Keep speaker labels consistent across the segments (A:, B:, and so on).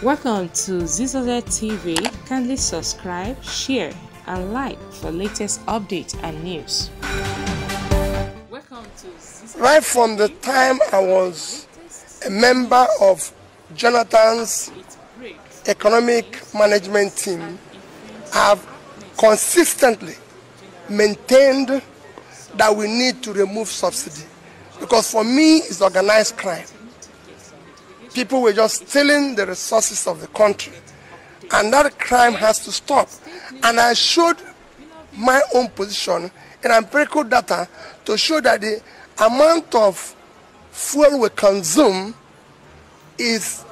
A: Welcome to Zisodel TV. Kindly subscribe, share, and like for latest updates and news. Welcome to Zisodel.
B: Right from the time I was a member of Jonathan's economic management team, I have consistently maintained that we need to remove subsidy, because for me it's organized crime. People were just stealing the resources of the country, and that crime has to stop. And I showed my own position in empirical data to show that the amount of fuel we consume is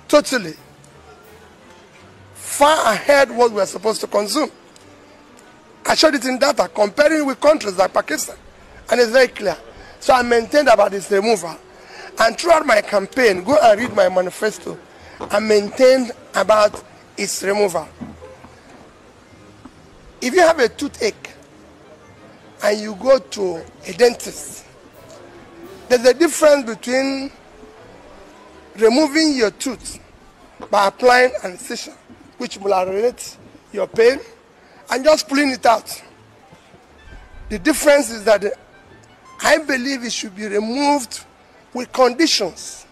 B: totally far ahead what we are supposed to consume. I showed it in data, comparing with countries like Pakistan, and it's very clear. So I maintained about its removal. And throughout my campaign, go and read my manifesto, I maintained about its removal. If you have a toothache and you go to a dentist, there's a difference between removing your tooth by applying anesthesia, which will alleviate your pain, and just pulling it out. The difference is that I believe it should be removed with conditions,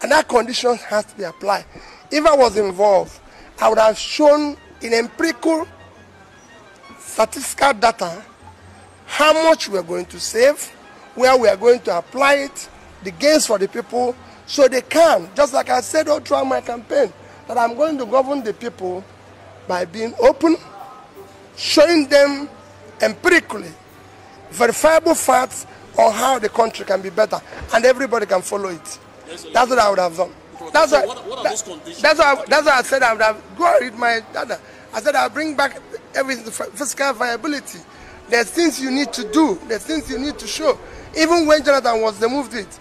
B: and that condition has to be applied. If I was involved, I would have shown in empirical statistical data how much we are going to save, where we are going to apply it, the gains for the people, so they can, just like I said all throughout my campaign, that I'm going to govern the people by being open, showing them empirically verifiable facts on how the country can be better, and everybody can follow it. That's what I would have done. That's why I said I would have go and read my data. I said I'll bring back everything, fiscal viability. There's things you need to do. There's things you need to show. Even when Jonathan was removed it,